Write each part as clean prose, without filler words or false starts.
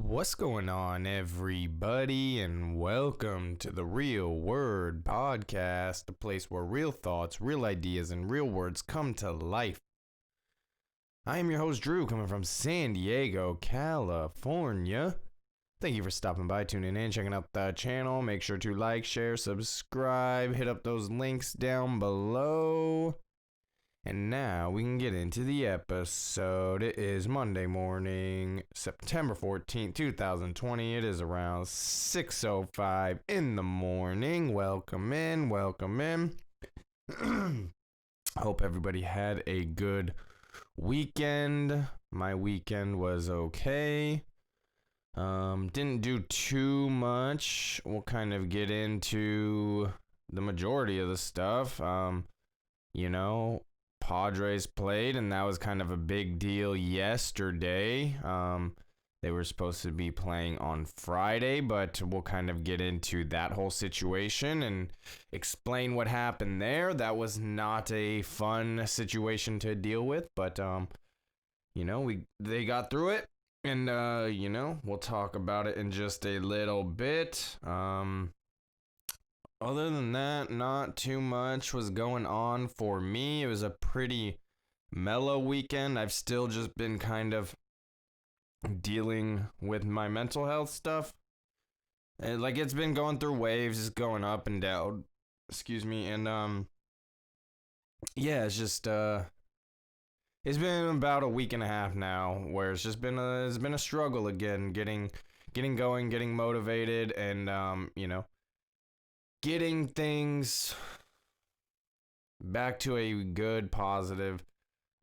What's going on, everybody, and welcome to the Real Word Podcast, the place where real thoughts, real ideas, and real words come to life. I am your host, Drew, coming from San Diego, California. Thank you for stopping by, tuning in, checking out the channel. Make sure to like, share, subscribe, hit up those links down below. And now we can get into the episode. It is Monday morning, September 14th, 2020. It is around 6:05 in the morning. Welcome in, welcome in. Hope everybody had a good weekend. My weekend was okay. Didn't do too much. We'll kind of get into the majority of the stuff. Padres played, and that was kind of a big deal yesterday. They were supposed to be playing on Friday, but we'll kind of get into that whole situation and explain what happened there. That was not a fun situation to deal with, but they got through it, and we'll talk about it in just a little bit. Other than that, not too much was going on for me. It was a pretty mellow weekend. I've still just been kind of dealing with my mental health stuff. And it's been going through waves, just going up and down. Excuse me. And it's just it's been about a week and a half now where it's been a struggle again, getting going, getting motivated, and getting things back to a good, positive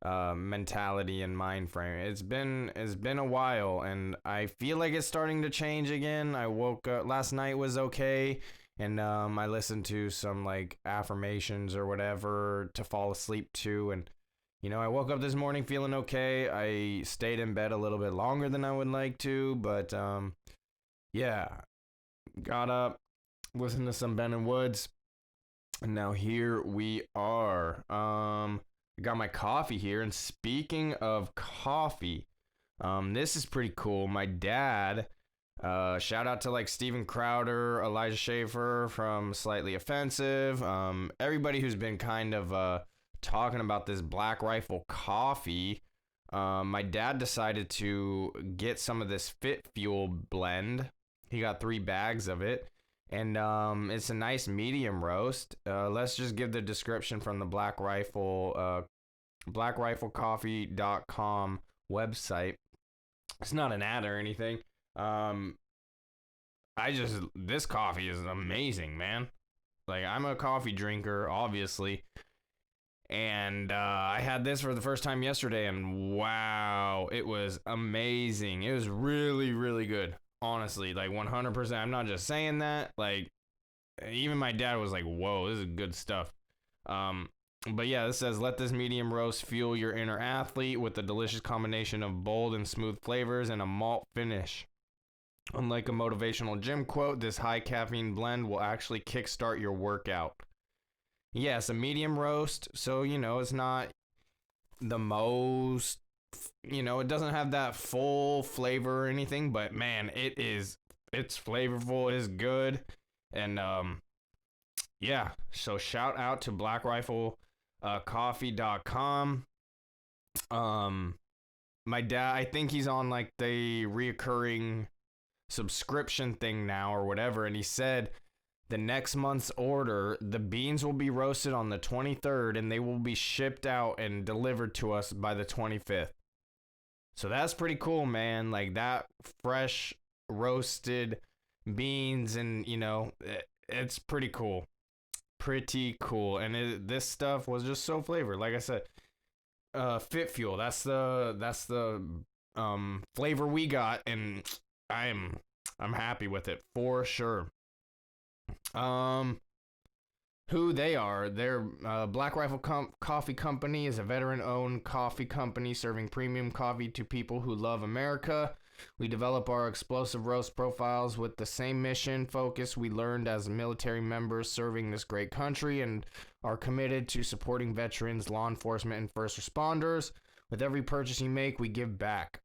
mentality and mind frame. It's been a while, and I feel like it's starting to change again. I woke up last night, was okay, and I listened to some affirmations or whatever to fall asleep to, and I woke up this morning feeling okay. I stayed in bed a little bit longer than I would like to, but got up, listened to some Ben and Woods, and now here we are. I got my coffee here, and speaking of coffee, this is pretty cool. My dad, shout out to Steven Crowder, Elijah Schaefer from Slightly Offensive, everybody who's been kind of talking about this Black Rifle coffee. My dad decided to get some of this Fit Fuel blend. He got 3 bags of it. And it's a nice medium roast. Let's just give the description from the Black Rifle, blackriflecoffee.com website. It's not an ad or anything. This coffee is amazing, man. I'm a coffee drinker, obviously. And I had this for the first time yesterday, and wow, it was amazing. It was really, really good. Honestly, 100%. I'm not just saying that. Even my dad was like, whoa, this is good stuff. But yeah, this says, let this medium roast fuel your inner athlete with a delicious combination of bold and smooth flavors and a malt finish. Unlike a motivational gym quote, this high caffeine blend will actually kickstart your workout. Yeah, it's a medium roast, so, it's not the most, it doesn't have that full flavor or anything, but man, it's flavorful, it is good. And so shout out to blackriflecoffee.com. My dad, I think he's on the reoccurring subscription thing now or whatever, and he said the next month's order, the beans will be roasted on the 23rd, and they will be shipped out and delivered to us by the 25th. So that's pretty cool, man. That fresh roasted beans, and it's pretty cool. Pretty cool. And this stuff was just so flavored. Like I said, Fit Fuel. That's the flavor we got, and I'm happy with it for sure. Who they are. Their Black Rifle Coffee Company is a veteran-owned coffee company serving premium coffee to people who love America. We develop our explosive roast profiles with the same mission focus we learned as military members serving this great country, and are committed to supporting veterans, law enforcement, and first responders. With every purchase you make, we give back.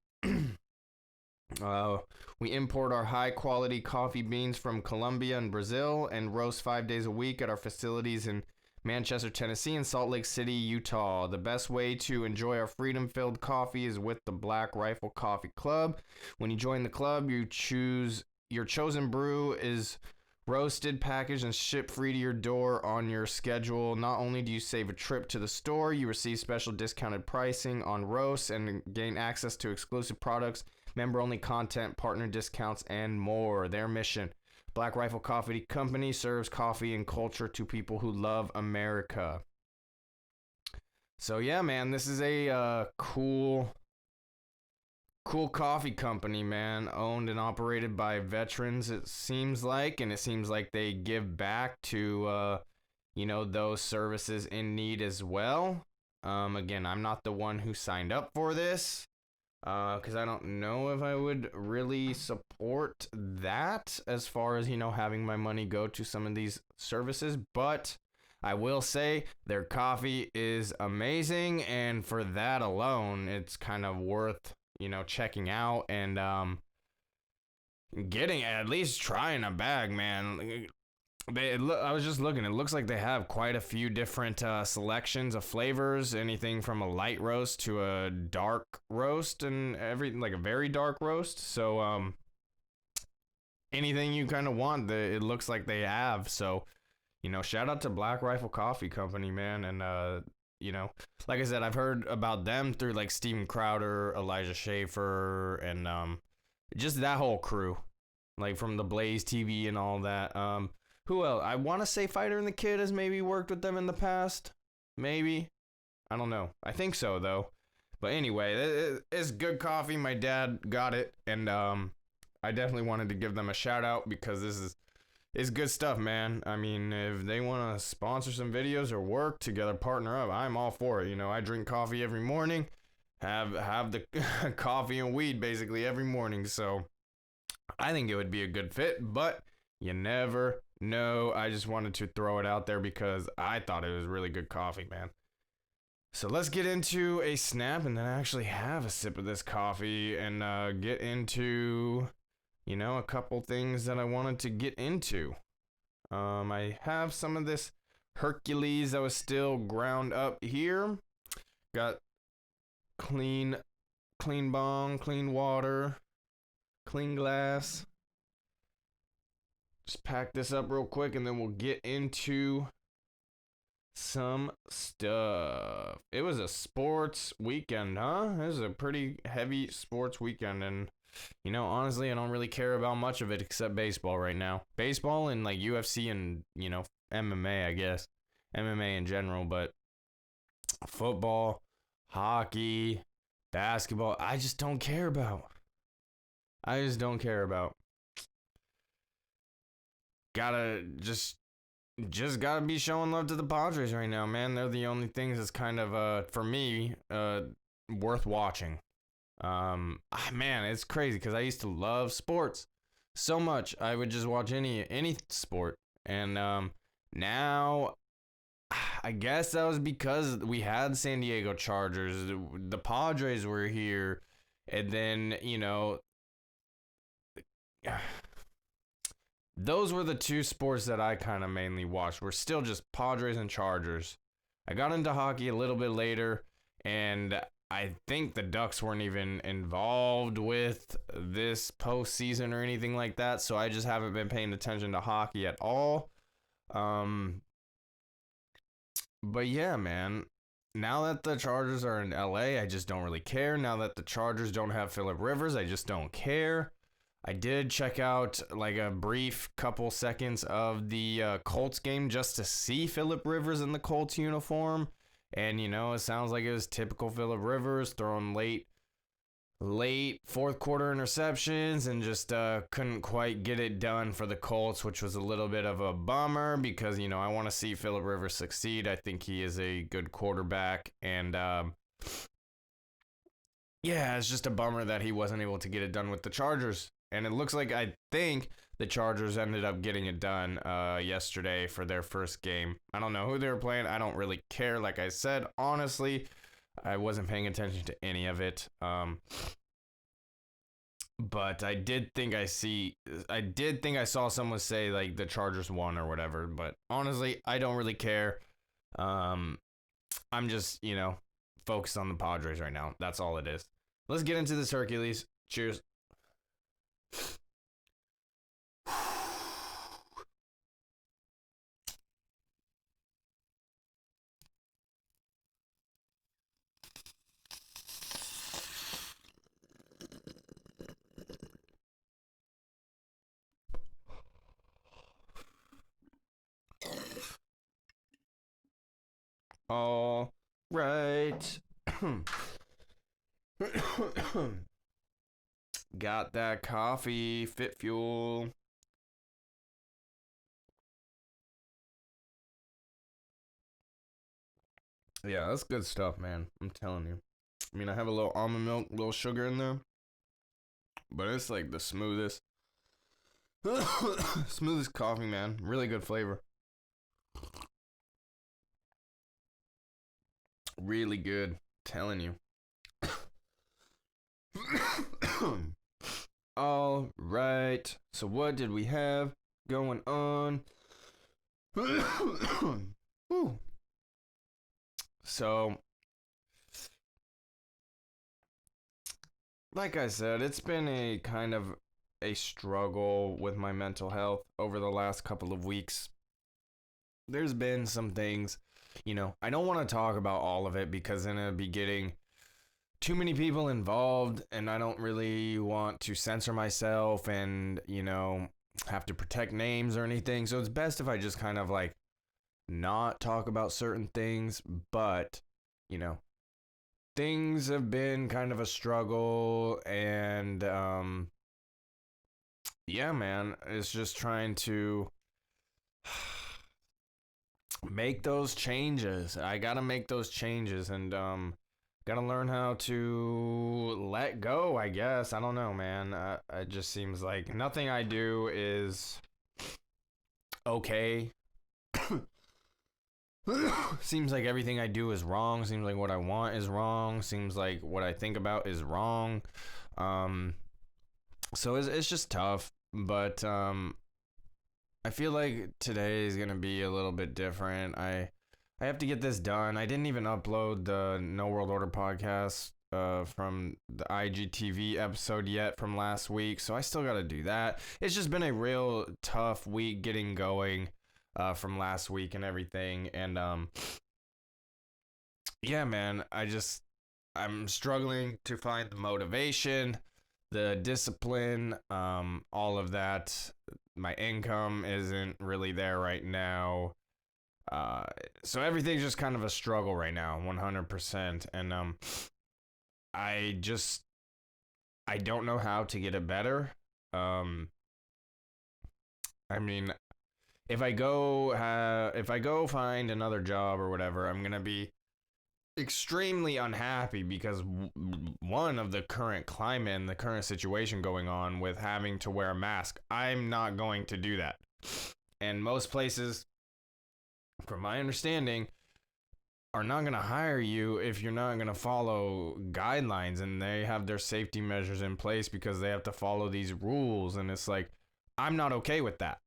Uh, we import our high quality coffee beans from Colombia and Brazil and roast 5 days a week at our facilities in Manchester, Tennessee, and Salt Lake City, Utah. The best way to enjoy our freedom filled coffee is with the Black Rifle Coffee Club. When you join the club, you choose your chosen brew is roasted, packaged, and shipped free to your door on your schedule. Not only do you save a trip to the store, you receive special discounted pricing on roasts and gain access to exclusive products, member only content, partner discounts, and more. Their mission: Black Rifle Coffee Company serves coffee and culture to people who love America. So yeah, man, this is a cool coffee company, man, owned and operated by veterans, it seems like, and it seems like they give back to those services in need as well. Again, I'm not the one who signed up for this, because I don't know if I would really support that as far as, having my money go to some of these services. But I will say their coffee is amazing, and for that alone, it's kind of worth, checking out and getting, at least trying a bag, man. I was just looking. It looks like they have quite a few different selections of flavors. Anything from a light roast to a dark roast, and like a very dark roast. So anything you kind of want, it looks like they have. So shout out to Black Rifle Coffee Company, man. And like I said, I've heard about them through like Steven Crowder, Elijah Schaefer, and just that whole crew, like from the Blaze TV and all that. Who else? I want to say Fighter and the Kid has maybe worked with them in the past. Maybe. I don't know. I think so, though. But anyway, it's good coffee. My dad got it, and I definitely wanted to give them a shout out because this is good stuff, man. I mean, if they want to sponsor some videos or work together, partner up, I'm all for it. I drink coffee every morning, have the coffee and weed basically every morning. So I think it would be a good fit, but you never know. I just wanted to throw it out there because I thought it was really good coffee, man. So let's get into a snap and then actually have a sip of this coffee and get into, a couple things that I wanted to get into. I have some of this Hercules that was still ground up here. Got clean bong, clean water, clean glass. Just pack this up real quick and then we'll get into some stuff. It was a sports weekend, huh? It was a pretty heavy sports weekend, and honestly, I don't really care about much of it except baseball right now. Baseball and like UFC and MMA, I guess. MMA in general, but football, hockey, basketball, I just don't care about. Gotta just gotta be showing love to the Padres right now, man. They're the only things that's kind of for me worth watching. Man, it's crazy because I used to love sports so much. I would just watch any sport, and now I guess that was because we had San Diego Chargers. The Padres were here, and then those were the two sports that I kind of mainly watched. We're still just Padres and Chargers. I got into hockey a little bit later, and I think the Ducks weren't even involved with this postseason or anything like that, so I just haven't been paying attention to hockey at all. But yeah, man, now that the Chargers are in LA, I just don't really care. Now that the Chargers don't have Phillip Rivers, I just don't care. I did check out like a brief couple seconds of the Colts game just to see Phillip Rivers in the Colts uniform. And, it sounds like it was typical Phillip Rivers, throwing late fourth quarter interceptions and just couldn't quite get it done for the Colts, which was a little bit of a bummer because, I want to see Phillip Rivers succeed. I think he is a good quarterback. And, yeah, it's just a bummer that he wasn't able to get it done with the Chargers. And it looks like I think the Chargers ended up getting it done yesterday for their first game. I don't know who they were playing. I don't really care. Like I said, honestly, I wasn't paying attention to any of it. But I did think I saw someone say like the Chargers won or whatever. But honestly, I don't really care. Um, I'm just, focused on the Padres right now. That's all it is. Let's get into this Hercules. Cheers. All right. Got that coffee, Fit Fuel. Yeah, that's good stuff, man. I'm telling you. I mean, I have a little almond milk, a little sugar in there, but it's like the smoothest, smoothest coffee, man. Really good flavor. Really good. Telling you. All right. So what did we have going on? So, like I said, it's been a kind of a struggle with my mental health over the last couple of weeks. There's been some things, I don't want to talk about all of it because then it'll be getting too many people involved, and I don't really want to censor myself and, have to protect names or anything. So it's best if I just kind of like not talk about certain things, but, things have been kind of a struggle, and yeah, man, it's just trying to make those changes. I got to make those changes, and gotta learn how to let go, I guess. I don't know, man. It just seems like nothing I do is okay. Seems like everything I do is wrong. Seems like what I want is wrong. Seems like what I think about is wrong. So it's just tough. But I feel like today is gonna be a little bit different. I have to get this done. I didn't even upload the No World Order podcast from the IGTV episode yet from last week, so I still got to do that. It's just been a real tough week getting going from last week and everything, and yeah, man, I'm struggling to find the motivation, the discipline, all of that. My income isn't really there right now. So everything's just kind of a struggle right now, 100%. And I don't know how to get it better. I mean, if I go find another job or whatever, I'm gonna be extremely unhappy because one of the current climate and the current situation going on with having to wear a mask, I'm not going to do that. And most places, from my understanding, are not going to hire you if you're not going to follow guidelines, and they have their safety measures in place because they have to follow these rules. And it's like, I'm not okay with that.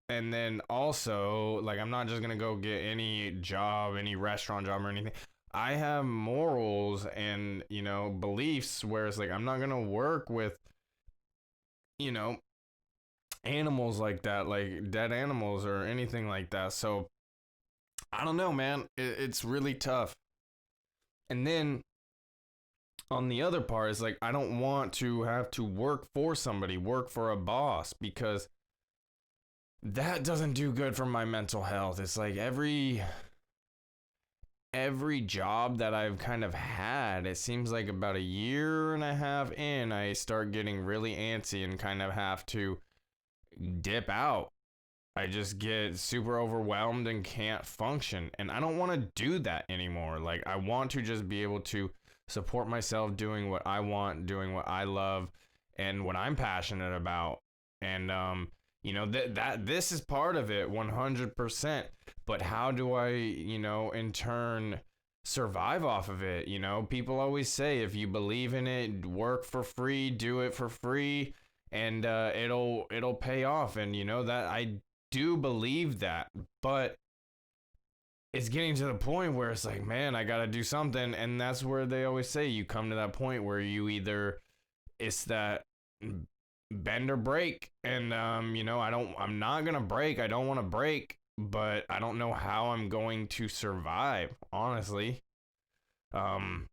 And then also, like, I'm not just going to go get any job, any restaurant job or anything. I have morals and, beliefs where it's like, I'm not going to work with, animals like that, like dead animals or anything like that. So I don't know, man. It's really tough. And then on the other part is like, I don't want to have to work for somebody, work for a boss, because that doesn't do good for my mental health. It's like every job that I've kind of had, it seems like about a year and a half in, I start getting really antsy and kind of have to dip out. I just get super overwhelmed and can't function. And I don't want to do that anymore. Like, I want to just be able to support myself doing what I want, doing what I love, and what I'm passionate about. And, this is part of it 100%. But how do I, in turn survive off of it. You know, people always say if you believe in it, work for free, do it for free, and it'll pay off. And you know that I do believe that, but it's getting to the point where it's like, man, I gotta do something, and that's where they always say you come to that point where you either it's that bend or break, and you know, I'm not gonna break. I don't want to break, but I don't know how I'm going to survive, honestly. Um,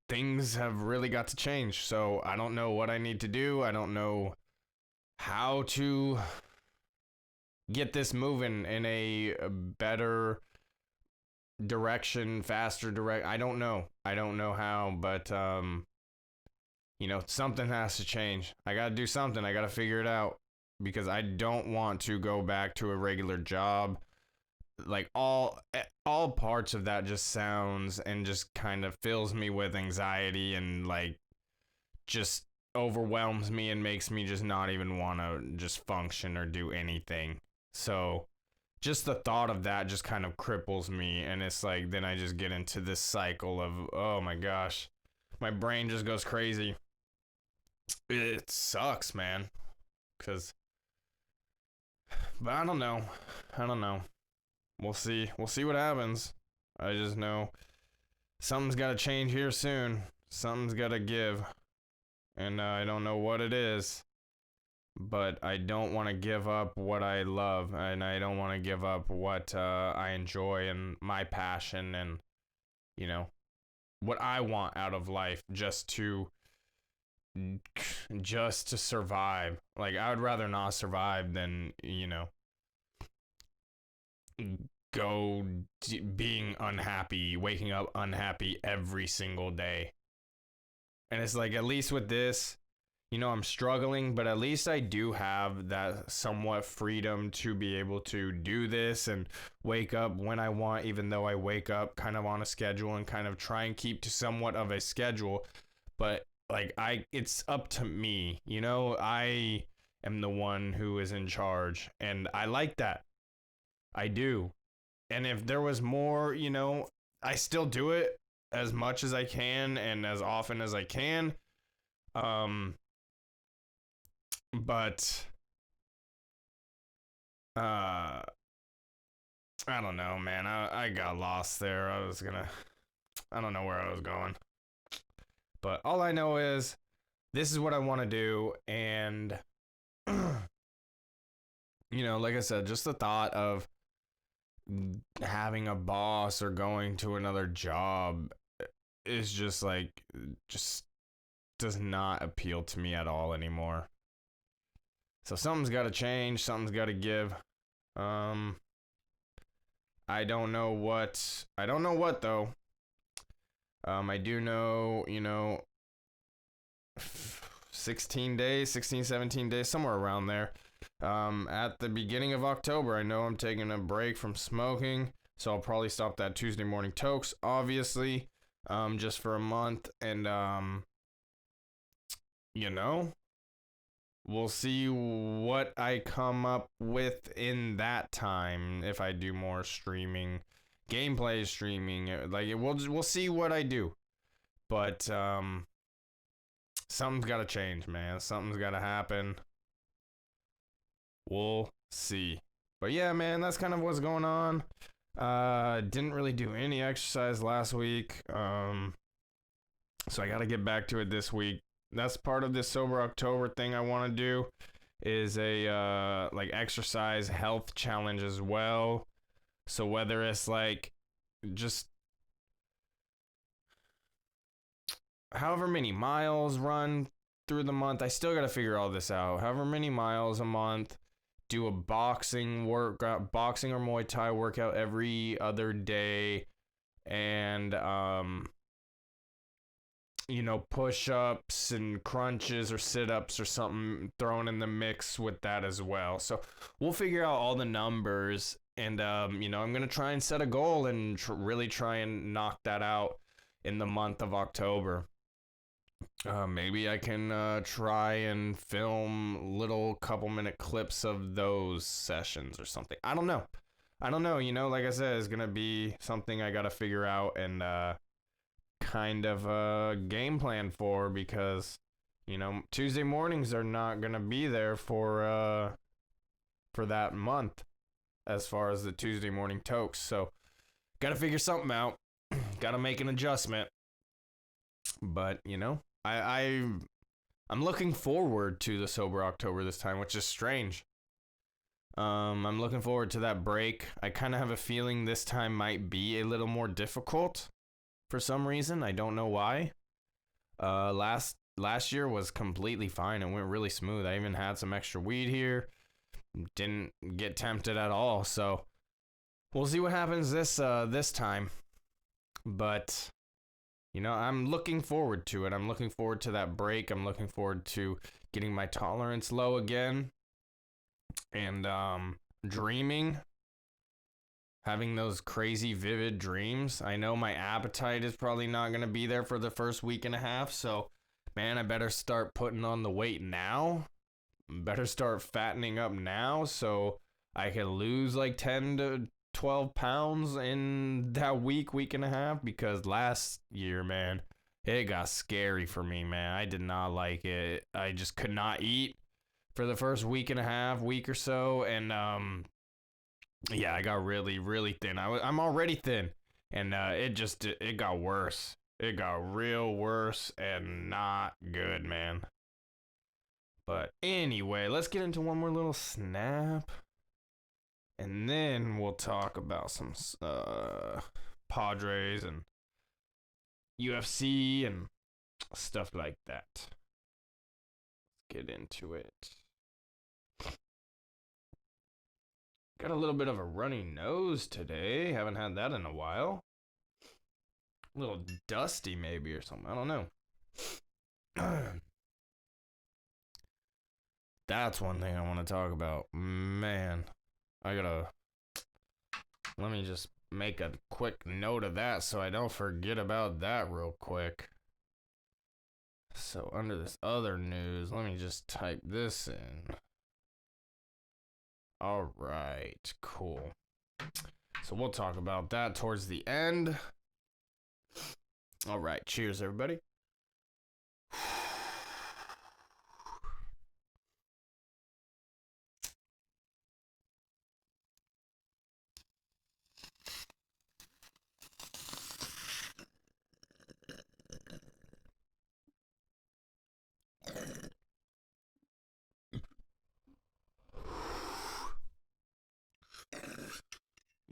things have really got to change, so I don't know what I need to do. I don't know how to get this moving in a better direction, faster direct. I don't know how, but you know, something has to change. I got to do something. I got to figure it out because I don't want to go back to a regular job. Like all parts of that just sounds and just kind of fills me with anxiety and like just overwhelms me and makes me just not even want to just function or do anything. So just the thought of that just kind of cripples me, and it's like then I just get into this cycle of, oh my gosh, my brain just goes crazy. It sucks, man, but I don't know. We'll see what happens. I just know something's got to change here soon. Something's got to give, and I don't know what it is. But I don't want to give up what I love, and I don't want to give up what I enjoy and my passion and, you know, what I want out of life just to survive. Like, I would rather not survive than, you know, go being unhappy, waking up unhappy every single day. And it's like, at least with this, you know, I'm struggling, but at least I do have that somewhat freedom to be able to do this and wake up when I want, even though I wake up kind of on a schedule and kind of try and keep to somewhat of a schedule. But like, it's up to me, you know, I am the one who is in charge, and I like that. I do. And if there was more, you know, I still do it as much as I can and as often as I can. But I don't know, man. I got lost there. I don't know where I was going. But all I know is this is what I want to do, and you know, like I said, just the thought of having a boss or going to another job is just like just does not appeal to me at all anymore. So something's got to change, something's got to give. I don't know what though. I do know, you know, 16 days, 16, 17 days, somewhere around there. At the beginning of October, I know I'm taking a break from smoking, so I'll probably stop that Tuesday morning tokes, obviously, just for a month, and, you know, we'll see what I come up with in that time. If I do more streaming, gameplay streaming, like we'll see what I do. But something's got to change, man. Something's got to happen. We'll see. But yeah, man, that's kind of what's going on. Didn't really do any exercise last week. So I got to get back to it this week. That's part of this sober October thing I want to do is a like exercise health challenge as well. So whether it's like just however many miles run through the month, I still got to figure all this out. However many miles a month, do a boxing workout, boxing or Muay Thai workout every other day, and you know, push-ups and crunches or sit-ups or something thrown in the mix with that as well. So we'll figure out all the numbers, and you know, I'm gonna try and set a goal and really try and knock that out in the month of October. Maybe I can try and film little couple minute clips of those sessions or something. I don't know. I don't know, like I said, it's gonna be something I gotta figure out and kind of game plan for, because Tuesday mornings are not gonna be there for that month as far as the Tuesday morning tokes. So gotta figure something out. Gotta make an adjustment. But I'm looking forward to the sober October this time, which is strange. I'm looking forward to that break. I kind of have a feeling this time might be a little more difficult for some reason. I don't know why. Last year was completely fine. It went really smooth. I even had some extra weed here. Didn't get tempted at all. So we'll see what happens this time. But I'm looking forward to it. I'm looking forward to that break. I'm looking forward to getting my tolerance low again. And dreaming, having those crazy vivid dreams. I know my appetite is probably not going to be there for the first week and a half, so man, I better start putting on the weight now. Better start fattening up now so I can lose like 10 to 12 pounds in that week and a half, because last year, man, it got scary for me, man. I did not like it. I just could not eat for the first week and a half, week or so, and yeah, I got really, really thin. I'm already thin, and it got worse. It got real worse and not good, man. But anyway, let's get into one more little snap, and then we'll talk about some Padres and UFC and stuff like that. Let's get into it. Got a little bit of a runny nose today. Haven't had that in a while. A little dusty maybe or something. I don't know. That's one thing I want to talk about. Man, let me just make a quick note of that so I don't forget about that real quick. So under this other news, let me just type this in. All right, cool. So we'll talk about that towards the end. All right, cheers, everybody.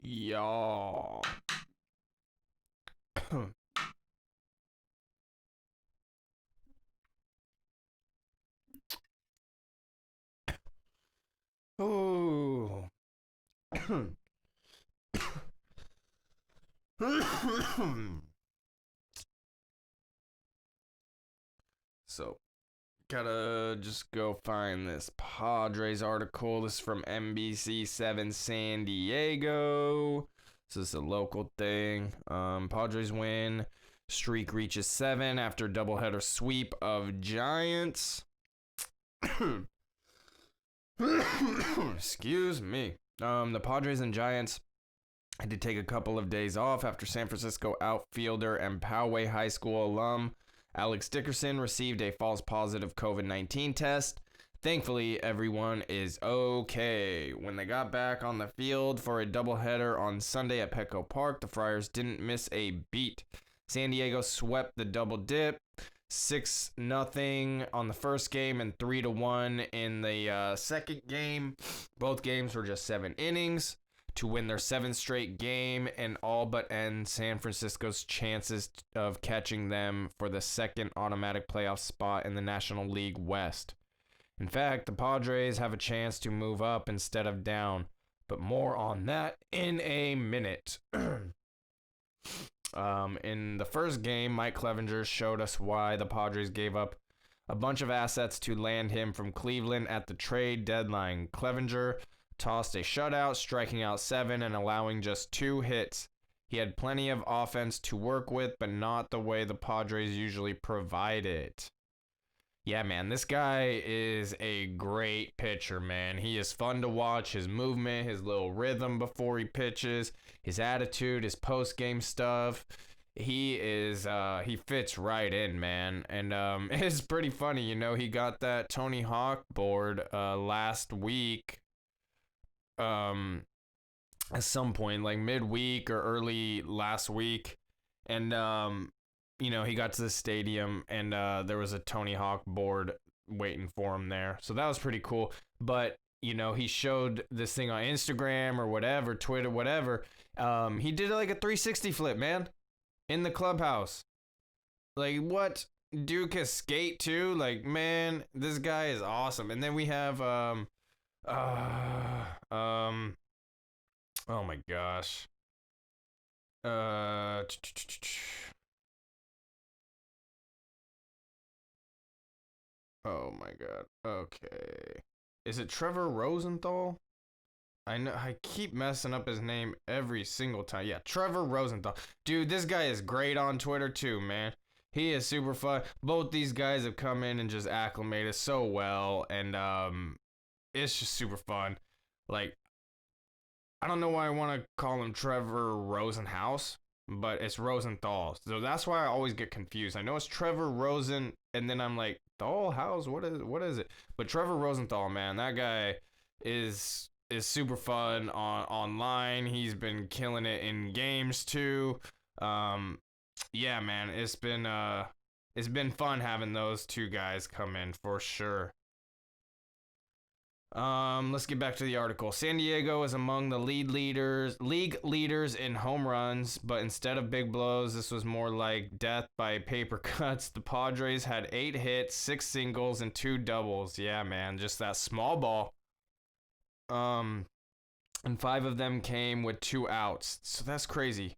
Y'all. Oh. So, gotta just go find this Padres article. This is from NBC7 San Diego. This is a local thing. Padres win. Streak reaches 7 after doubleheader sweep of Giants. Excuse me. The Padres and Giants had to take a couple of days off after San Francisco outfielder and Poway High School alum Alex Dickerson received a false positive COVID-19 test. Thankfully, everyone is okay. When they got back on the field for a doubleheader on Sunday at Petco Park, the Friars didn't miss a beat. San Diego swept the double dip, 6-0 on the first game and 3-1 in the second game. Both games were just 7 innings to win their 7th straight game and all but end San Francisco's chances of catching them for the second automatic playoff spot in the National League West. In fact, the Padres have a chance to move up instead of down, but more on that in a minute. In the first game, Mike Clevenger showed us why the Padres gave up a bunch of assets to land him from Cleveland at the trade deadline. Clevenger tossed a shutout, striking out 7 and allowing just 2 hits. He had plenty of offense to work with, but not the way the Padres usually provide it. Yeah, man, this guy is a great pitcher, man. He is fun to watch. His movement, his little rhythm before he pitches, his attitude, his post game stuff. He fits right in, man. And it's pretty funny, he got that Tony Hawk board last week. Um at some point, like midweek or early last week. And he got to the stadium and there was a Tony Hawk board waiting for him there. So that was pretty cool. But, he showed this thing on Instagram or whatever, Twitter, whatever. He did like a 360 flip, man, in the clubhouse. Like, what? Dude can skate too? Like, man, this guy is awesome. And then we have oh my gosh. Uh Oh my god. Okay. Is it Trevor Rosenthal? I know I keep messing up his name every single time. Yeah, Trevor Rosenthal. Dude, this guy is great on Twitter too, man. He is super fun. Both these guys have come in and just acclimated so well, and it's just super fun. Like, I don't know why I want to call him Trevor Rosenhaus, but it's Rosenthal. So that's why I always get confused. I know it's Trevor Rosen, and then I'm like, Thal House, what is it? But Trevor Rosenthal, man, that guy is super fun online. He's been killing it in games too. Yeah, man, it's been fun having those two guys come in for sure. Let's get back to the article. San Diego is among the league leaders in home runs, but instead of big blows, this was more like death by paper cuts. The Padres had 8 hits, 6 singles, and 2 doubles. Yeah, man, just that small ball. And 5 of them came with 2 outs. So that's crazy.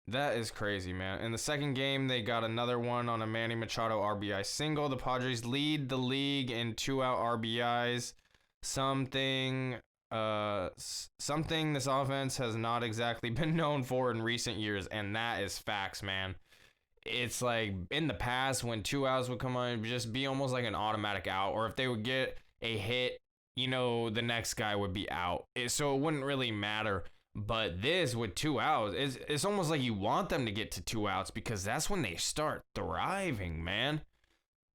That is crazy, man. In the second game, they got another one on a Manny Machado RBI single. The Padres lead the league in 2-out RBIs. Something this offense has not exactly been known for in recent years, and that is facts, man. It's like in the past when 2 outs would come on, it would just be almost like an automatic out, or if they would get a hit, the next guy would be out. So it wouldn't really matter. But this with 2 outs, it's almost like you want them to get to 2 outs because that's when they start thriving, man.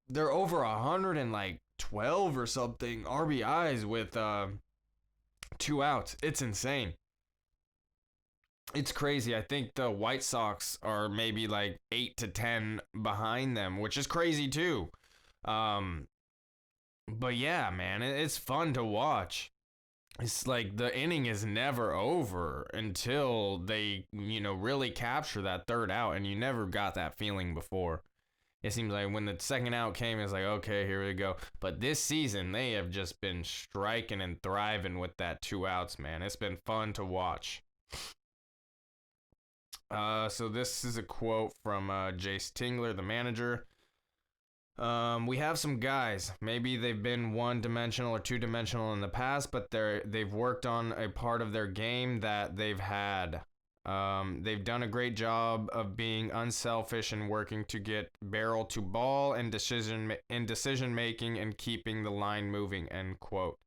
They're over 112 or something RBIs with 2 outs. It's insane. It's crazy. I think the White Sox are maybe like 8 to 10 behind them, which is crazy too. But yeah, man, it's fun to watch. It's like the inning is never over until they, really capture that 3rd out, and you never got that feeling before. It seems like when the 2nd out came, it's like, okay, here we go. But this season, they have just been striking and thriving with that 2 outs, man. It's been fun to watch. So this is a quote from Jace Tingler, the manager. We have some guys. Maybe they've been one-dimensional or two-dimensional in the past, but they've worked on a part of their game that they've had. They've done a great job of being unselfish and working to get barrel to ball and decision making and keeping the line moving. End quote.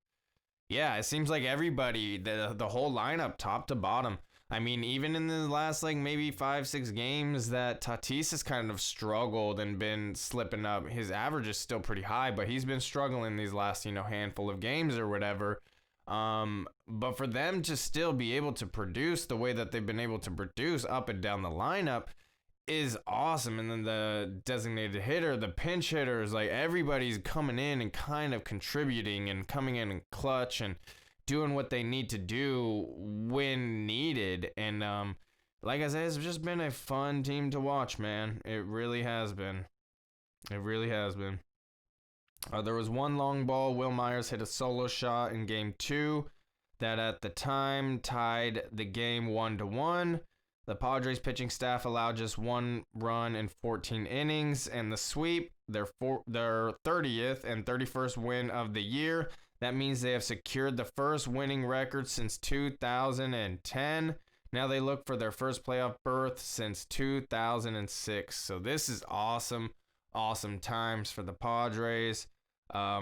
Yeah, it seems like everybody, the whole lineup, top to bottom. I mean, even in the last, maybe 5-6 games that Tatis has kind of struggled and been slipping up. His average is still pretty high, but he's been struggling these last, handful of games or whatever. But for them to still be able to produce the way that they've been able to produce up and down the lineup is awesome. And then the designated hitter, the pinch hitters, everybody's coming in and kind of contributing and coming in clutch and doing what they need to do when needed. And like I said, it's just been a fun team to watch, man. It really has been. It really has been. There was one long ball. Will Myers hit a solo shot in game 2 that at the time tied the game 1-1. The Padres pitching staff allowed just 1 run in 14 innings, and the sweep, their 30th and 31st win of the year. That means they have secured the first winning record since 2010. Now they look for their first playoff berth since 2006. So this is awesome. Awesome times for the Padres.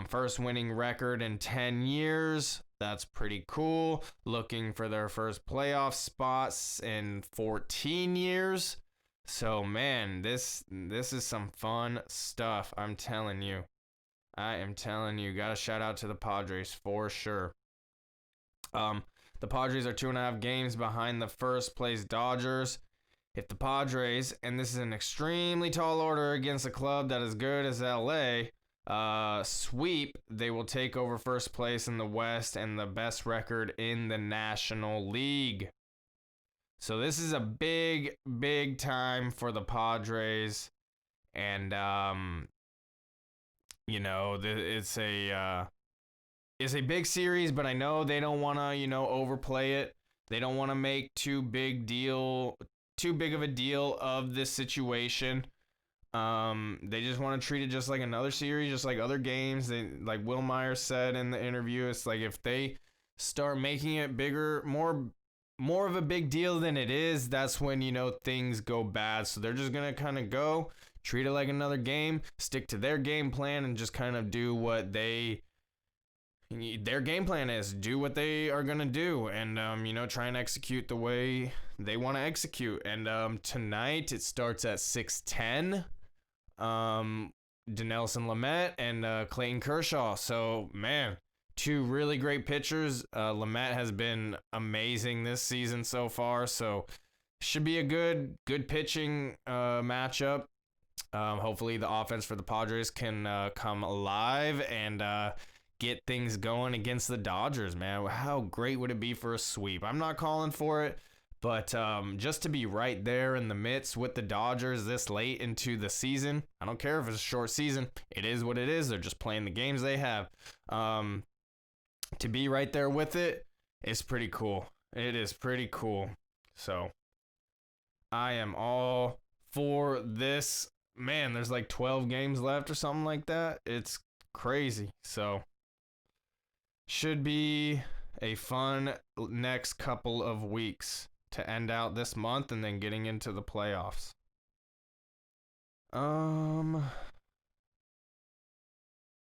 First winning record in 10 years. That's pretty cool. Looking for their first playoff spots in 14 years. So man, this is some fun stuff. I'm telling you. I am telling you. Got to shout out to the Padres for sure. The Padres are 2.5 games behind the first place Dodgers. If the Padres, and this is an extremely tall order against a club that is good as LA, sweep, they will take over first place in the West and the best record in the National League. So this is a big, big time for the Padres. And, it's a big series, but I know they don't want to, overplay it. They don't want to make too big of a deal of this situation. They just want to treat it just like another series, just like other games. They, like Will Myers said in the interview, it's like if they start making it bigger, more of a big deal than it is, that's when, things go bad. So they're just going to kind of treat it like another game, stick to their game plan, and just kind of do what their game plan is. Do what they are going to do and, try and execute the way they want to execute. And tonight it starts at 6:10. Dinelson Lamet and Clayton Kershaw. So, man, two really great pitchers. Lamet has been amazing this season so far. So, should be a good pitching matchup. Hopefully the offense for the Padres can come alive and get things going against the Dodgers, man. How great would it be for a sweep? I'm not calling for it, but just to be right there in the midst with the Dodgers this late into the season, I don't care if it's a short season. It is what it is. They're just playing the games they have. To be right there with it is pretty cool. It is pretty cool. So I am all for this. Man, there's like 12 games left or something like that. It's crazy. So should be a fun next couple of weeks to end out this month and then getting into the playoffs.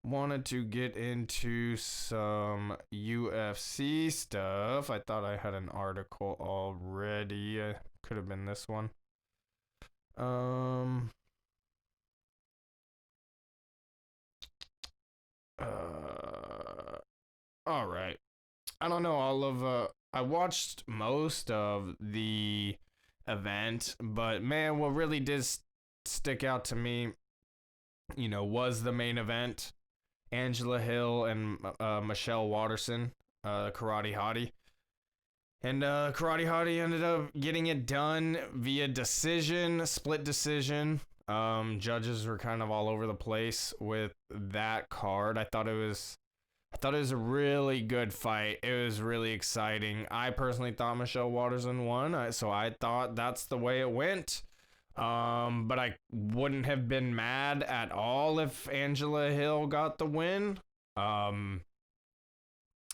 Wanted to get into some UFC stuff. I thought I had an article already. Could have been this one. All right. I don't know I watched most of the event, but man, what really did stick out to me, was the main event. Angela Hill and Michelle Watterson, Karate Hottie. And Karate Hottie ended up getting it done via split decision. Judges were kind of all over the place with that card. I thought it was a really good fight. It was really exciting. I personally thought Michelle Watterson won, so I thought that's the way it went. But I wouldn't have been mad at all if Angela Hill got the win.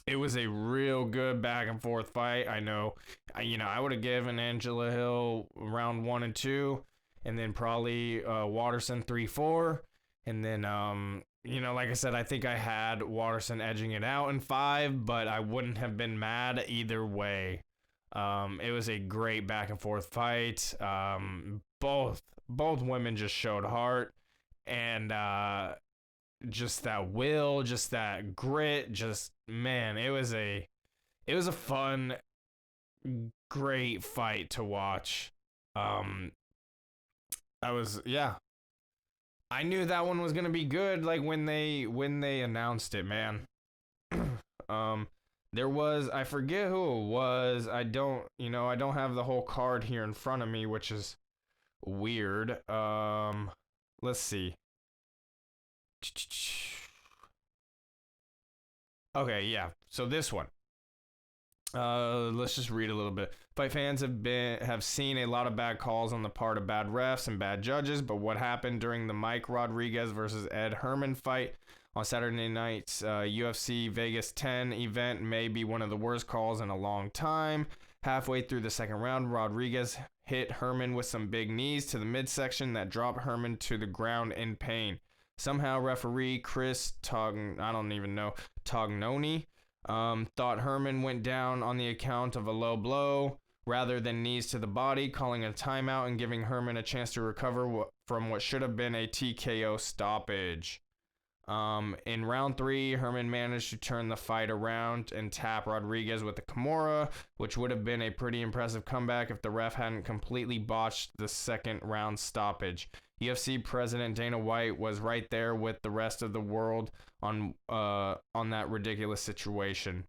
It was a real good back and forth fight. I know, I would have given Angela Hill round 1 and 2, and then probably Watterson 3-4, and then like I said, I think I had Watterson edging it out in 5, but I wouldn't have been mad either way. It was a great back and forth fight. Both women just showed heart and just that will, just that grit, just man, it was a fun, great fight to watch. I knew that one was gonna be good, like when they announced it, man. There was, I forget who it was. I don't have the whole card here in front of me, which is weird. Let's see. Okay, yeah. So this one. Let's just read a little bit. Fight fans have seen a lot of bad calls on the part of bad refs and bad judges, but what happened during the Mike Rodriguez versus Ed Herman fight on Saturday night's UFC Vegas 10 event may be one of the worst calls in a long time. Halfway through the second round, Rodriguez hit Herman with some big knees to the midsection that dropped Herman to the ground in pain. Somehow referee Chris Tognoni thought Herman went down on the account of a low blow rather than knees to the body, calling a timeout and giving Herman a chance to recover from what should have been a TKO stoppage. In round 3, Herman managed to turn the fight around and tap Rodriguez with the Kimura, which would have been a pretty impressive comeback if the ref hadn't completely botched the second round stoppage. UFC president Dana White was right there with the rest of the world on that ridiculous situation.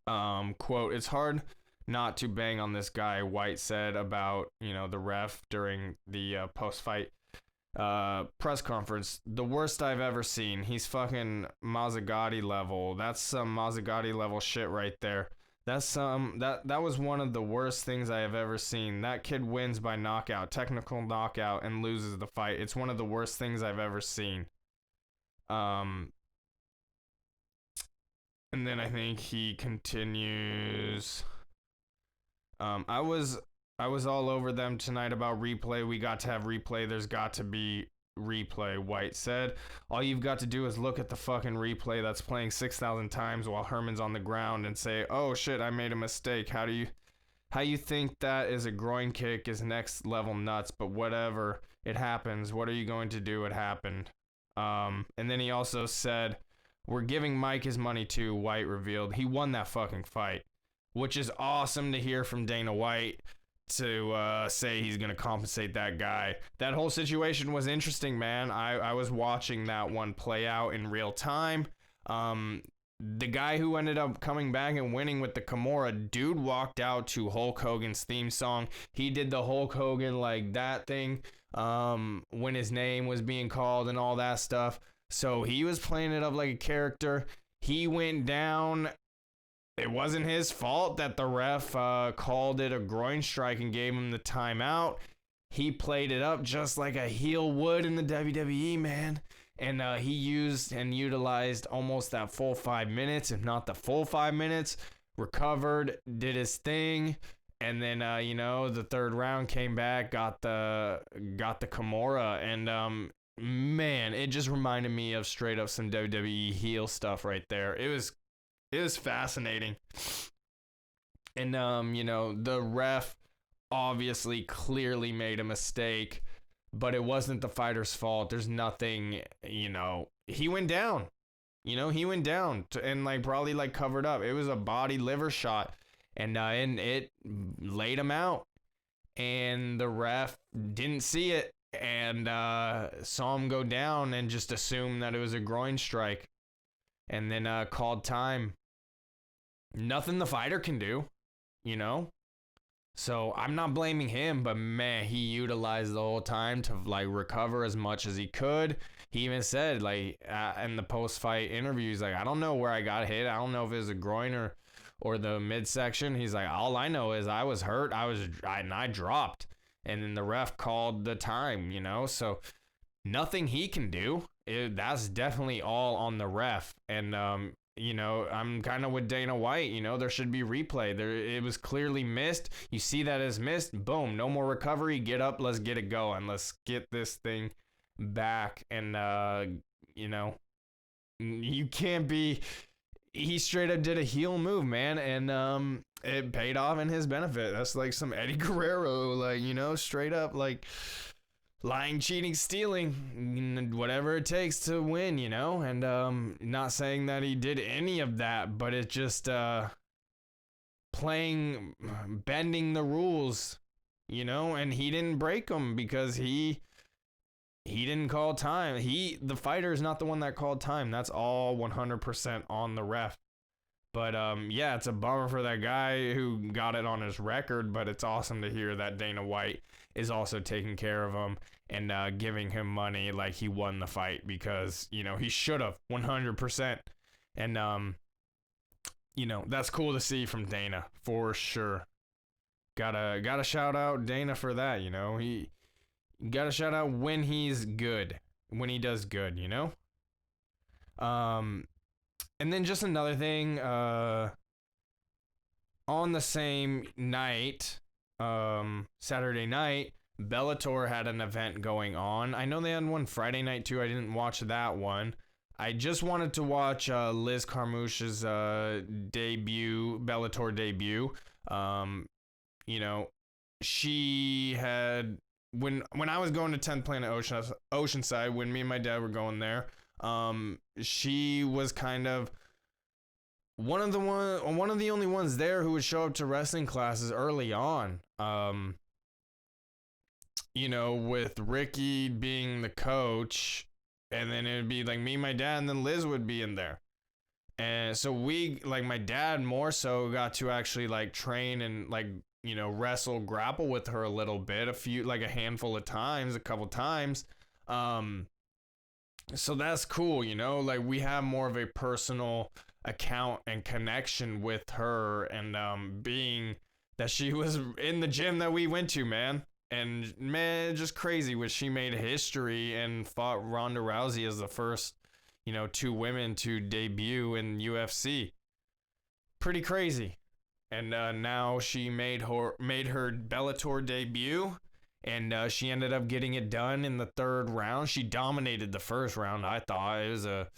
Quote, "It's hard not to bang on this guy," White said about, the ref during the post-fight press conference. "The worst I've ever seen. He's fucking Mazzagatti level. That's some Mazzagatti level shit right there. That's that was one of the worst things I have ever seen. That kid wins by knockout, technical knockout, and loses the fight. It's one of the worst things I've ever seen." And then I think he continues. I was all over them tonight about replay. We got to have replay. There's got to be replay, White said. "All you've got to do is look at the fucking replay that's playing 6,000 times while Herman's on the ground and say, 'Oh shit, I made a mistake.' How you think that is a groin kick is next level nuts, but whatever. It happens. What are you going to do? It happened." And then he also said, "We're giving Mike his money too," White revealed. He won that fucking fight, which is awesome to hear from Dana White, to say he's going to compensate that guy. That whole situation was interesting, man. I was watching that one play out in real time. The guy who ended up coming back and winning with the Kimura, dude walked out to Hulk Hogan's theme song. He did the Hulk Hogan like that thing when his name was being called and all that stuff. So he was playing it up like a character. He went down. It wasn't his fault that the ref called it a groin strike and gave him the timeout. He played it up just like a heel would in the WWE, man. And he used and utilized almost that full 5 minutes, if not the full 5 minutes. Recovered, did his thing, and then the third round came back, got the Kimura, and man, it just reminded me of straight up some WWE heel stuff right there. It was fascinating. And, the ref obviously clearly made a mistake, but it wasn't the fighter's fault. There's nothing, he went down. He went down and probably covered up. It was a body liver shot, and it laid him out. And the ref didn't see it and saw him go down and just assumed that it was a groin strike, and then called time. Nothing the fighter can do, So I'm not blaming him, but man, he utilized the whole time to recover as much as he could. He even said in the post-fight interviews, I don't know where I got hit. I don't know if it was a groin or the midsection. He's like, all I know is I was hurt. I dropped, and then the ref called the time. So nothing he can do. That's definitely all on the ref. And I'm kind of with Dana White. There should be replay. It was clearly missed. You see that as missed. Boom. No more recovery. Get up. Let's get it going. Let's get this thing back. And, you can't be... He straight up did a heel move, man. And it paid off in his benefit. That's like some Eddie Guerrero, straight up lying, cheating, stealing, whatever it takes to win, and not saying that he did any of that, but it's just bending the rules, and he didn't break them because he didn't call time. The fighter is not the one that called time. That's all 100% on the ref. But yeah, it's a bummer for that guy who got it on his record, but it's awesome to hear that Dana White is also taking care of him and giving him money like he won the fight, because, he should have 100%. And, that's cool to see from Dana for sure. Gotta shout out Dana for that, he gotta shout out when he's good, when he does good, And then just another thing, on the same night, Saturday night, Bellator had an event going on. I know they had one Friday night too. I didn't watch that one. I just wanted to watch Liz Carmouche's debut, Bellator debut. Um, you know, she had when I was going to 10th Planet Oceanside, when me and my dad were going there, she was kind of one of the only ones there who would show up to wrestling classes early on. With Ricky being the coach, and then it'd be like me, my dad, and then Liz would be in there. And so we, like, my dad more so got to actually like train and like, wrestle, grapple with her a little bit, a handful of times, a couple times. So that's cool, like we have more of a personal account and connection with her, and being that she was in the gym that we went to, man. And man, just crazy what she made history and fought Ronda Rousey as the first, two women to debut in UFC. Pretty crazy. And now she made her Bellator debut, and she ended up getting it done in the third round. She dominated the first round. I thought it was a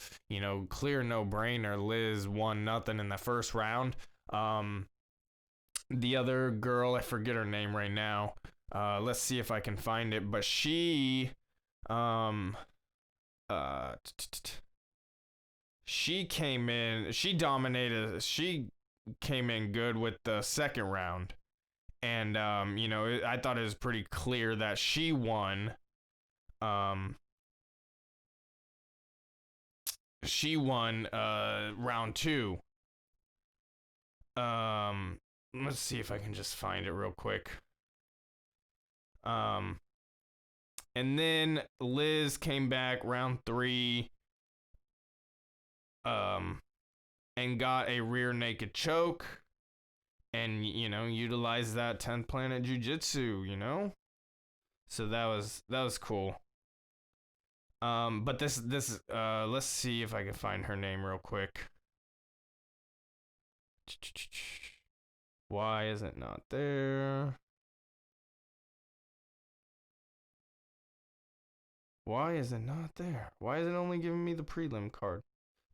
clear no-brainer. Liz won nothing in the first round. The other girl, I forget her name right now. Let's see if I can find it. But she came in. She dominated. She came in good with the second round. And, I thought it was pretty clear that she won. She won round two. Let's see if I can just find it real quick. And then Liz came back round three. And got a rear naked choke. And, utilize that 10th Planet Jiu-Jitsu, So that was cool. But this let's see if I can find her name real quick. Why is it not there? Why is it not there? Why is it only giving me the prelim card?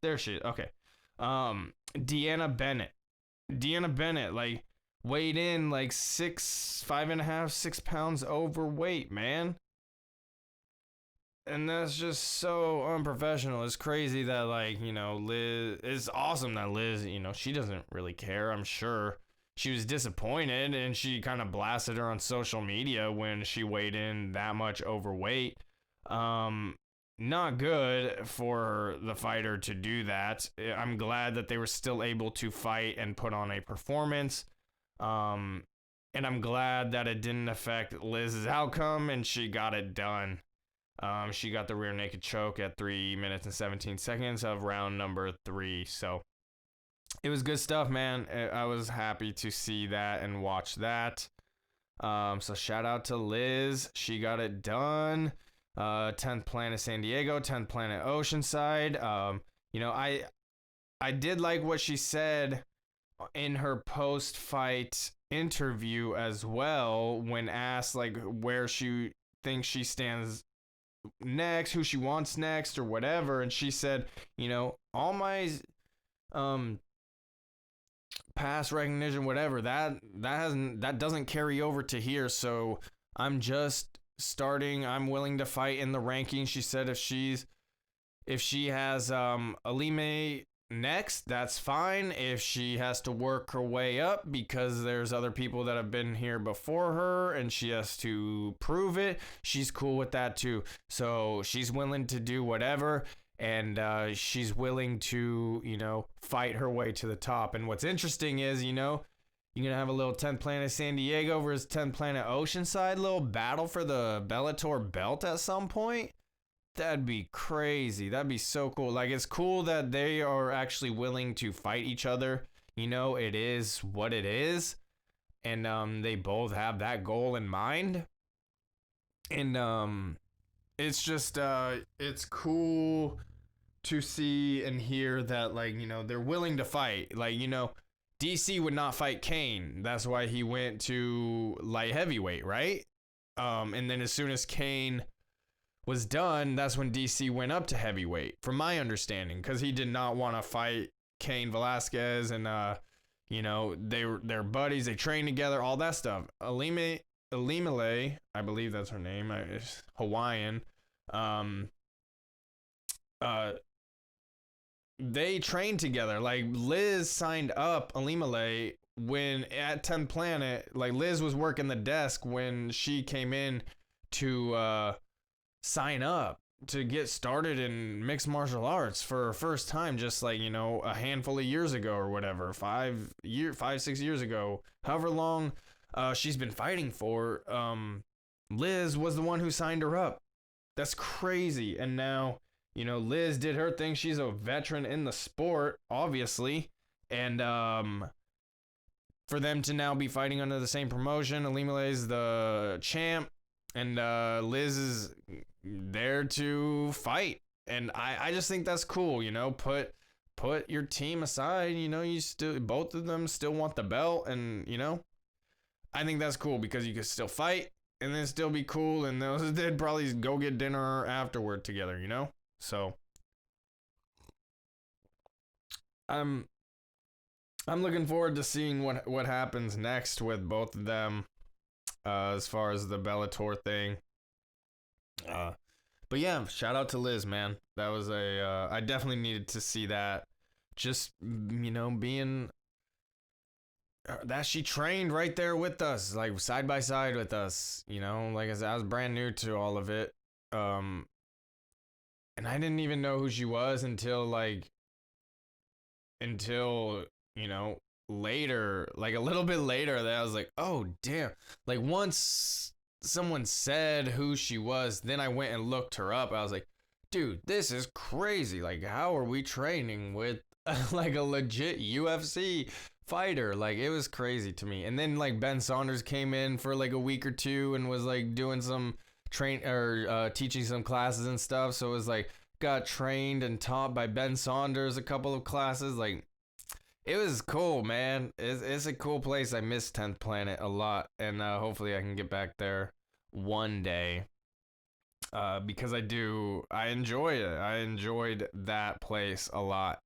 There she is. Okay. Deanna Bennett, like, weighed in like 5.5, 6 pounds overweight, man. And that's just so unprofessional. It's crazy that, like, Liz, it's awesome that Liz, she doesn't really care, I'm sure. She was disappointed, and she kind of blasted her on social media when she weighed in that much overweight. Not good for the fighter to do that. I'm glad that they were still able to fight and put on a performance. And I'm glad that it didn't affect Liz's outcome and she got it done. She got the rear naked choke at 3 minutes and 17 seconds of round number 3. So it was good stuff, man. I was happy to see that and watch that. So shout out to Liz. She got it done. 10th Planet San Diego, 10th Planet Oceanside. I did like what she said in her post-fight interview as well, when asked like where she thinks she stands next, who she wants next or whatever, and she said, all my past recognition, whatever, that doesn't carry over to here, so I'm just starting. I'm willing to fight in the rankings. She said if she has Alime next, that's fine. If she has to work her way up because there's other people that have been here before her and she has to prove it, she's cool with that too. So she's willing to do whatever, and she's willing to, fight her way to the top. And what's interesting is, you're going to have a little 10th Planet San Diego versus 10th Planet Oceanside, little battle for the Bellator belt at some point. That'd be crazy. That'd be so cool. Like, it's cool that they are actually willing to fight each other. It is what it is. And they both have that goal in mind. And it's just, it's cool to see and hear that, like, they're willing to fight. Like, DC would not fight Kane. That's why he went to light heavyweight, right? And then as soon as Kane was done, that's when DC went up to heavyweight, from my understanding, because he did not want to fight Cain Velasquez, and they're buddies, they train together, all that stuff. Elimele, I believe that's her name, Hawaiian. They trained together. Like, Liz signed up Elimele when at 10th Planet. Like, Liz was working the desk when she came in to sign up to get started in mixed martial arts for her first time, just like, a handful of years ago or whatever, 6 years ago, however long she's been fighting for. Liz was the one who signed her up. That's crazy. And now, Liz did her thing. She's a veteran in the sport, obviously. And for them to now be fighting under the same promotion, Elimele's the champ, and Liz is there to fight. And I just think that's cool, put your team aside, you still, both of them still want the belt, and I think that's cool because you can still fight and then still be cool, and they'd probably go get dinner afterward together, So I'm looking forward to seeing what happens next with both of them, as far as the Bellator thing. But yeah, shout out to Liz, man. That was I definitely needed to see that. Just, being that she trained right there with us, like side by side with us, like I was brand new to all of it. And I didn't even know who she was until later, like a little bit later, that I was like, oh damn. Like, once someone said who she was, then I went and looked her up. I was like, dude, this is crazy. Like, how are we training with like a legit UFC fighter? Like, it was crazy to me. And then like Ben Saunders came in for like a week or two and was like doing some teaching some classes and stuff. So it was like, got trained and taught by Ben Saunders a couple of classes. Like, it was cool, man. It's a cool place. I miss 10th Planet a lot, and hopefully I can get back there one day, because I enjoy it. I enjoyed that place a lot.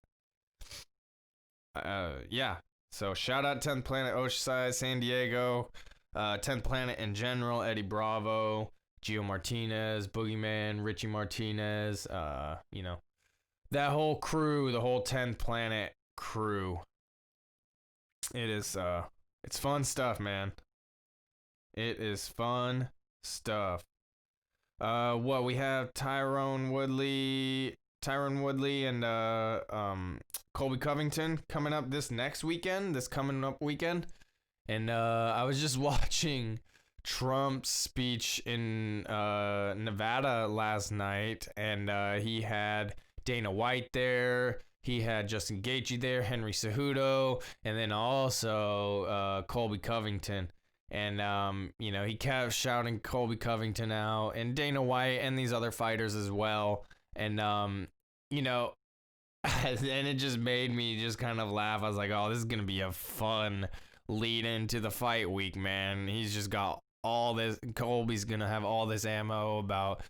Yeah. So shout out 10th Planet, Oceanside, San Diego, 10th Planet in general, Eddie Bravo, Gio Martinez, Boogeyman, Richie Martinez, that whole crew, the whole 10th Planet crew. It is, it's fun stuff, man. It is fun stuff. What we have, Tyron Woodley and Colby Covington coming up this coming up weekend. And I was just watching Trump's speech in Nevada last night, and he had Dana White there. He had Justin Gaethje there, Henry Cejudo, and then also Colby Covington. And, he kept shouting Colby Covington out, and Dana White and these other fighters as well. And, and it just made me just kind of laugh. I was like, oh, this is going to be a fun lead into the fight week, man. He's just got all this. Colby's going to have all this ammo about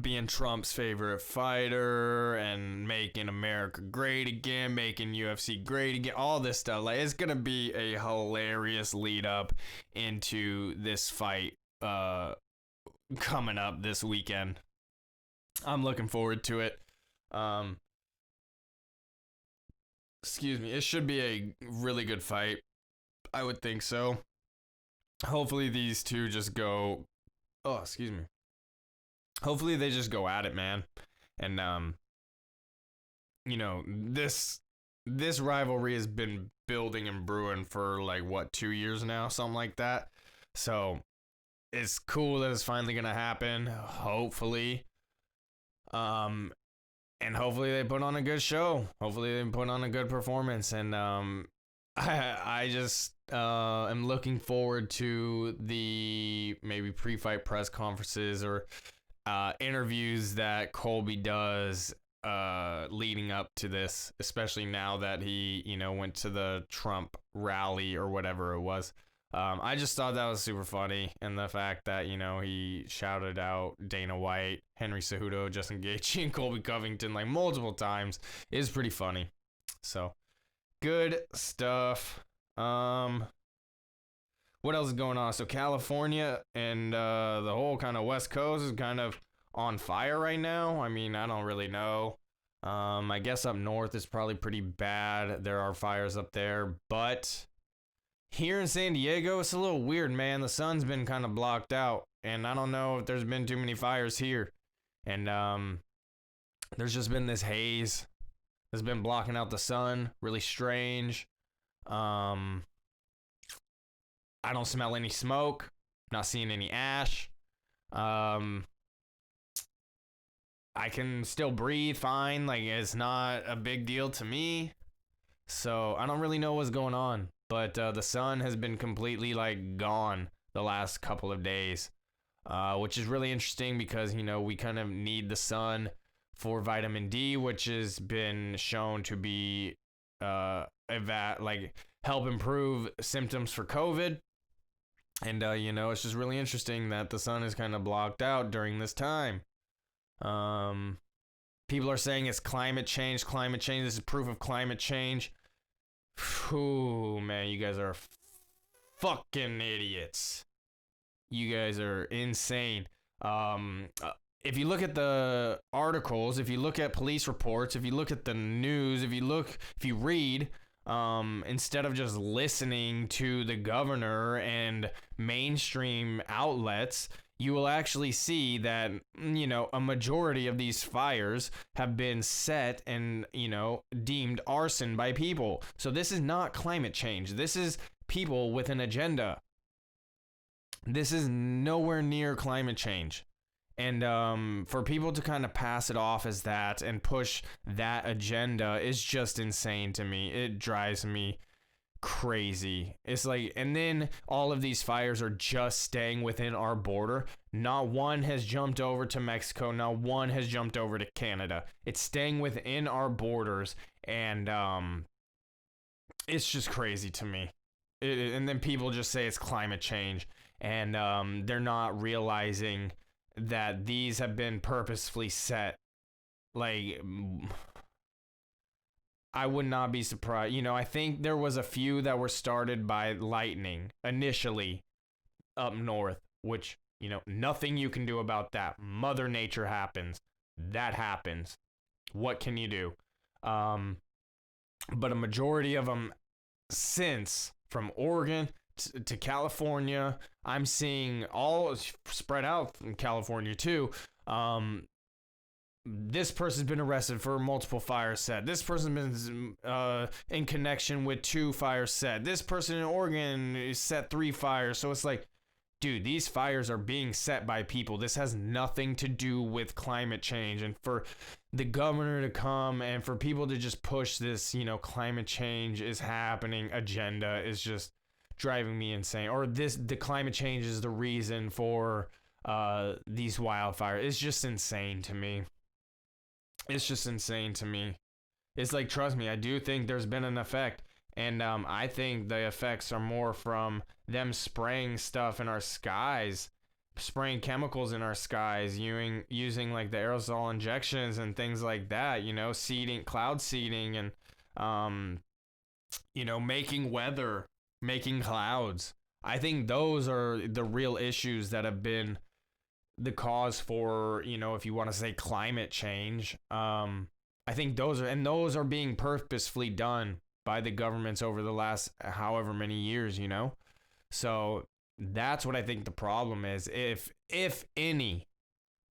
being Trump's favorite fighter and making America great again, making UFC great again, all this stuff. Like, it's gonna be a hilarious lead up into this fight coming up this weekend. I'm looking forward to it. Excuse me. It should be a really good fight. I would think so. Hopefully these two just go. Oh, excuse me. Hopefully they just go at it, man. And this rivalry has been building and brewing for like 2 years now, something like that. So it's cool that it's finally gonna happen. Hopefully, and hopefully they put on a good show. Hopefully they put on a good performance. And I just am looking forward to the maybe pre-fight press conferences or interviews that Colby does leading up to this, especially now that he, went to the Trump rally or whatever it was. I just thought that was super funny, and the fact that, he shouted out Dana White, Henry Cejudo, Justin Gaethje, and Colby Covington like multiple times is pretty funny. So, good stuff. What else is going on? So California and the whole kind of West Coast is kind of on fire right now. I mean, I don't really know. I guess up north is probably pretty bad. There are fires up there, but here in San Diego, it's a little weird, man. The sun's been kind of blocked out, and I don't know if there's been too many fires here. And there's just been this haze that's been blocking out the sun. Really strange. I don't smell any smoke. Not seeing any ash. I can still breathe fine. Like, it's not a big deal to me. So I don't really know what's going on. But the sun has been completely like gone the last couple of days, which is really interesting because, we kind of need the sun for vitamin D, which has been shown to be help improve symptoms for COVID. And, it's just really interesting that the sun is kind of blocked out during this time. People are saying it's climate change. This is proof of climate change. Ooh, man, you guys are fucking idiots. You guys are insane. If you look at the articles, if you look at police reports, if you look at the news, if you read, instead of just listening to the governor and mainstream outlets, you will actually see that, a majority of these fires have been set and, deemed arson by people. So this is not climate change. This is people with an agenda. This is nowhere near climate change. And for people to kind of pass it off as that and push that agenda is just insane to me. It drives me crazy. It's like, and then all of these fires are just staying within our border. Not one has jumped over to Mexico. Not one has jumped over to Canada. It's staying within our borders, and it's just crazy to me. And then people just say it's climate change, and they're not realizing that these have been purposefully set. Like, I would not be surprised. I think there was a few that were started by lightning initially up north, which, nothing you can do about that. Mother Nature happens. That happens. What can you do? But a majority of them since, from Oregon to California, I'm seeing all spread out from California too. This person's been arrested for multiple fires set. This person's been in connection with 2 fires set. This person in Oregon set 3 fires. So it's like, dude, these fires are being set by people. This has nothing to do with climate change. And for the governor to come and for people to just push this, climate change is happening agenda is just driving me insane. Or the climate change is the reason for these wildfires. It's just insane to me. It's just insane to me. It's like, trust me, I do think there's been an effect. And I think the effects are more from them spraying stuff in our skies, spraying chemicals in our skies, using like the aerosol injections and things like that, seeding, cloud seeding, and, making weather, making clouds. I think those are the real issues that have been the cause for, if you want to say climate change. I think those are being purposefully done by the governments over the last however many years, So that's what I think the problem is, if any.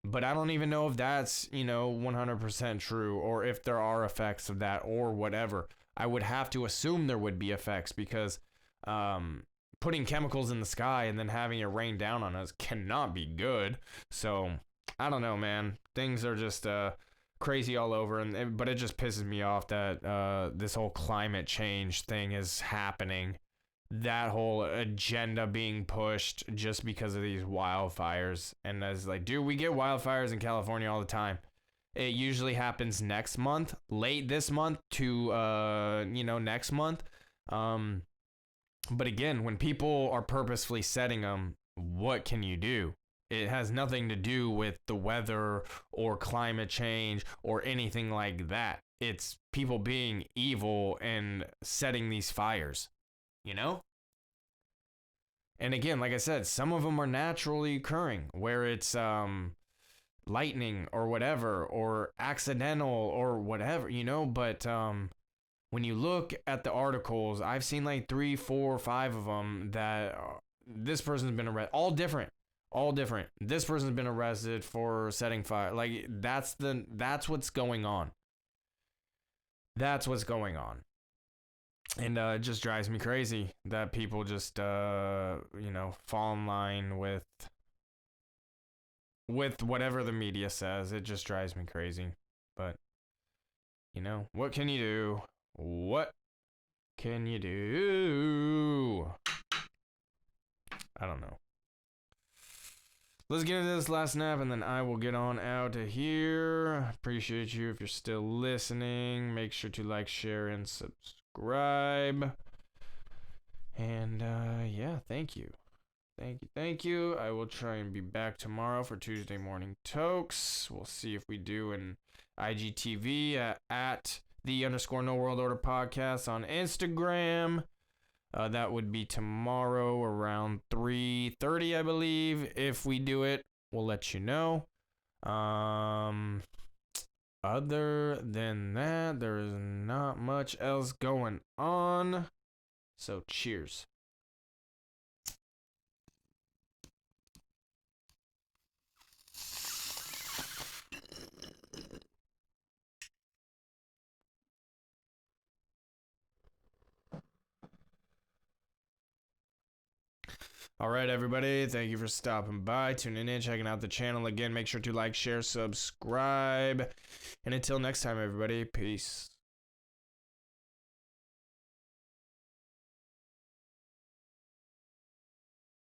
But I don't even know if that's, 100% true, or if there are effects of that or whatever. I would have to assume there would be effects because putting chemicals in the sky and then having it rain down on us cannot be good. So I don't know, man. Things are just crazy all over, but it just pisses me off that this whole climate change thing is happening. That whole agenda being pushed just because of these wildfires. And it's like, dude, we get wildfires in California all the time. It usually happens next month, late this month to next month. But again, when people are purposefully setting them, what can you do? It has nothing to do with the weather or climate change or anything like that. It's people being evil and setting these fires, you know? And again, like I said, some of them are naturally occurring where it's lightning or whatever or accidental or whatever, but when you look at the articles, I've seen like 3, 4, 5 of them that this person's been arrested, all different. This person's been arrested for setting fire. Like that's what's going on. That's what's going on. And it just drives me crazy that people just fall in line with whatever the media says. It just drives me crazy. But what can you do? What can you do? I don't know. Let's get into this last nap and then I will get on out of here. Appreciate you if you're still listening. Make sure to like, share, and subscribe. And yeah, thank you. Thank you. I will try and be back tomorrow for Tuesday Morning Tokes. We'll see if we do an IGTV at _No World Order podcast on Instagram. That would be tomorrow around 3:30, I believe. If we do it, we'll let you know. Other than that, there is not much else going on. So cheers. All right, everybody. Thank you for stopping by, tuning in, checking out the channel. Again, make sure to like, share, subscribe. And until next time, everybody, peace.